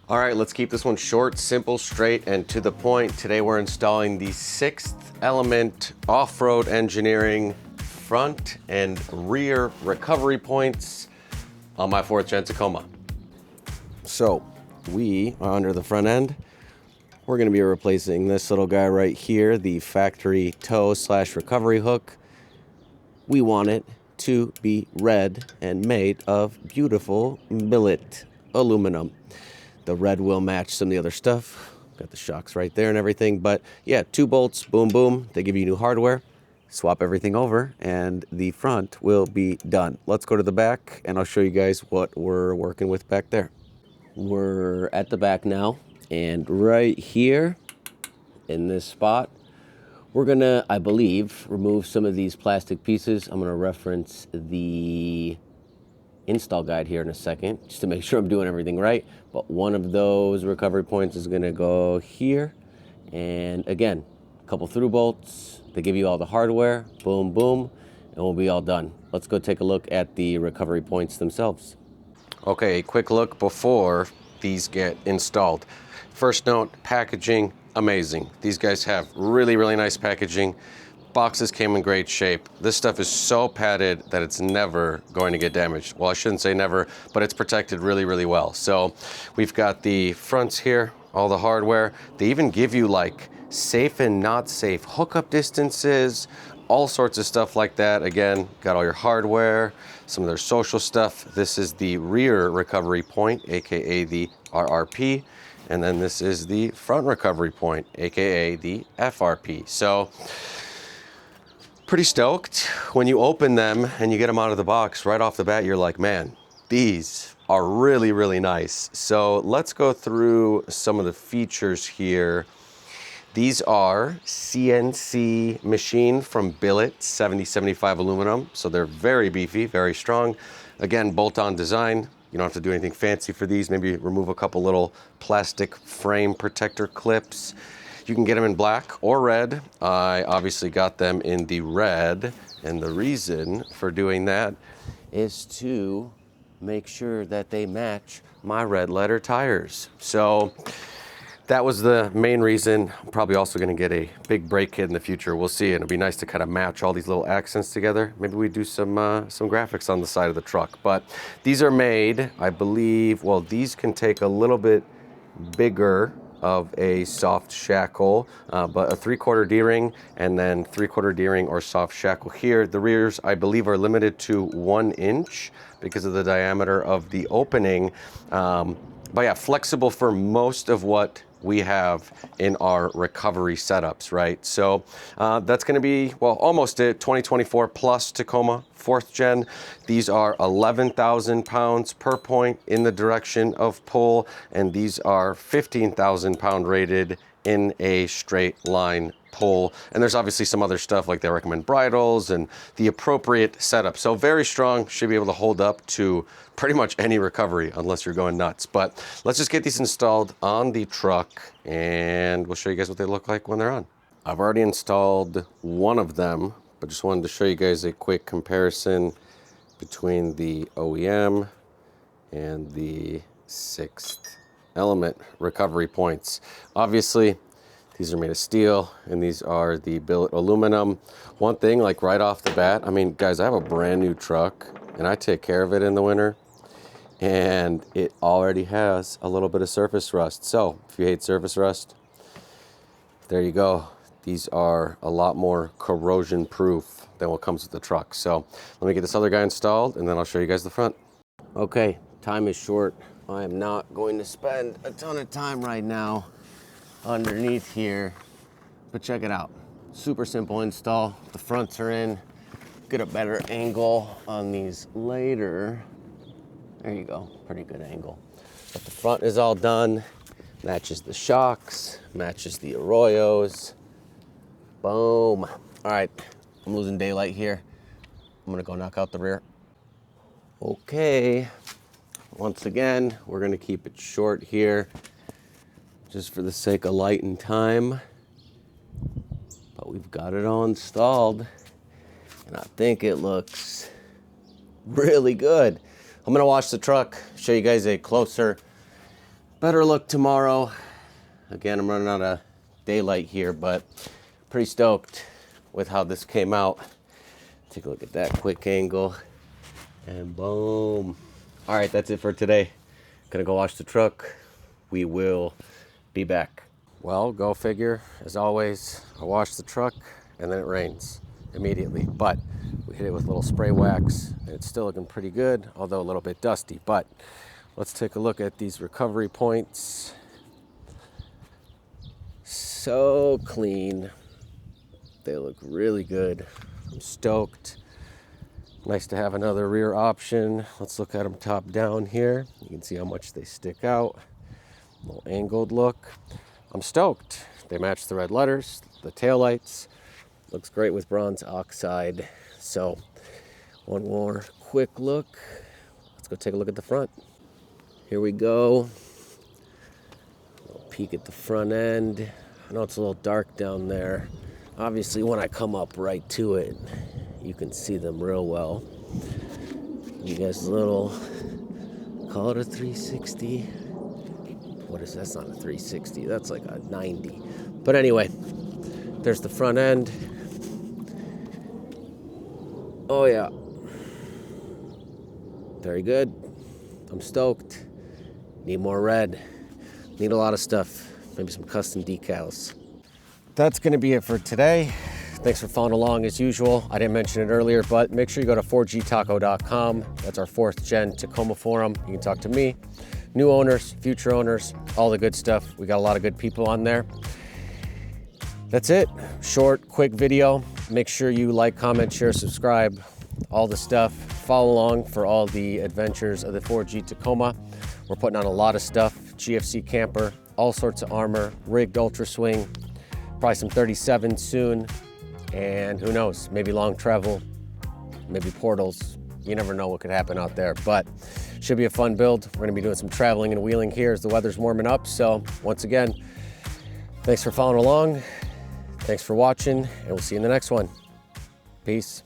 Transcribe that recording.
All right, let's keep this one short, simple, straight, and to the point. Today we're installing the 6th Element Off-Road Engineering front and rear recovery points on my 4th Gen Tacoma. So we are under the front end. We're gonna be replacing this little guy right here, the factory toe / recovery hook. We want it to be red and made of beautiful billet aluminum. The red will match some of the other stuff. Got the shocks right there and everything. But yeah, 2 bolts, boom, boom. They give you new hardware. Swap everything over and the front will be done. Let's go to the back and I'll show you guys what we're working with back there. We're at the back now, and right here in this spot, we're gonna, I believe, remove some of these plastic pieces. I'm gonna reference the install guide here in a second, just to make sure I'm doing everything right. But one of those recovery points is gonna go here. And again, a couple through bolts. They give you all the hardware, boom, boom, and we'll be all done. Let's go take a look at the recovery points themselves. Okay, a quick look before these get installed. First note, packaging, amazing. These guys have really, really nice packaging. Boxes came in great shape. This stuff is so padded that it's never going to get damaged. Well, I shouldn't say never, but it's protected really, really well. So we've got the fronts here, all the hardware. They even give you like safe and not safe hookup distances, all sorts of stuff like that. Again, got all your hardware, some of their social stuff. This is the rear recovery point, AKA the RRP. And then this is the front recovery point, AKA the FRP. So pretty stoked. When you open them and you get them out of the box right off the bat, you're like, man, these are really, really nice. So let's go through some of the features here. These are CNC machined from billet, 70-75 aluminum. So they're very beefy, very strong. Again, bolt-on design. You don't have to do anything fancy for these. Maybe remove a couple little plastic frame protector clips. You can get them in black or red. I obviously got them in the red, and the reason for doing that is to make sure that they match my red letter tires. So that was the main reason. I'm probably also gonna get a big brake kit in the future. We'll see, and it'd be nice to kind of match all these little accents together. Maybe we do some graphics on the side of the truck. But these are made, I believe, well, these can take a little bit bigger of a soft shackle, but a 3/4 D-ring and then 3/4 D-ring or soft shackle here. The rears, I believe, are limited to 1 inch because of the diameter of the opening. But yeah, flexible for most of what we have in our recovery setups, right? So that's gonna be, well, almost it, 2024 plus Tacoma 4th Gen. These are 11,000 pounds per point in the direction of pull, and these are 15,000 pound rated in a straight line pull. And there's obviously some other stuff, like they recommend bridles and the appropriate setup. So very strong, should be able to hold up to pretty much any recovery unless you're going nuts. But let's just get these installed on the truck and we'll show you guys what they look like when they're on. I've already installed one of them, but just wanted to show you guys a quick comparison between the OEM and the 6th Element recovery points. Obviously, these are made of steel and these are the billet aluminum. One thing, like right off the bat, I mean, guys, I have a brand new truck and I take care of it in the winter and it already has a little bit of surface rust. So if you hate surface rust, there you go. These are a lot more corrosion proof than what comes with the truck. So let me get this other guy installed and then I'll show you guys the front. Okay, time is short. I am not going to spend a ton of time right now underneath here, but check it out. Super simple install. The fronts are in. Get a better angle on these later. There you go, pretty good angle. But the front is all done. Matches the shocks, matches the Arroyos. Boom. All right, I'm losing daylight here. I'm gonna go knock out the rear. Okay, once again, we're gonna keep it short here, just for the sake of light and time. But we've got it all installed, and I think it looks really good. I'm gonna wash the truck, show you guys a closer Better look tomorrow. Again, I'm running out of daylight here, but pretty stoked with how this came out. Take a look at that quick angle, and boom. All right, that's it for today. Gonna go wash the truck. We will be back. Well, go figure, as always, I wash the truck and then it rains immediately, but we hit it with a little spray wax and it's still looking pretty good, although a little bit dusty. But let's take a look at these recovery points. So clean. They look really good. I'm stoked. Nice to have another rear option. Let's look at them top down here. You can see how much they stick out. A little angled look. I'm stoked. They match the red letters, the taillights. Looks great with bronze oxide. So one more quick look. Let's go take a look at the front. Here we go. A little peek at the front end. I know it's a little dark down there. Obviously when I come up right to it, you can see them real well. You guys a little, call it a 360. What is that? That's not a 360, that's like a 90. But anyway, there's the front end. Oh yeah. Very good. I'm stoked. Need more red. Need a lot of stuff. Maybe some custom decals. That's gonna be it for today. Thanks for following along as usual. I didn't mention it earlier, but make sure you go to 4gtaco.com. That's our 4th gen Tacoma forum. You can talk to me, new owners, future owners, all the good stuff. We got a lot of good people on there. That's it. Short, quick video. Make sure you like, comment, share, subscribe, all the stuff. Follow along for all the adventures of the 4G Tacoma. We're putting on a lot of stuff. GFC camper, all sorts of armor, rigged ultra swing, probably some 37 soon. And who knows, maybe long travel, maybe portals. You never know what could happen out there, but should be a fun build. We're gonna be doing some traveling and wheeling here as the weather's warming up. So once again, thanks for following along. Thanks for watching, and we'll see you in the next one. Peace.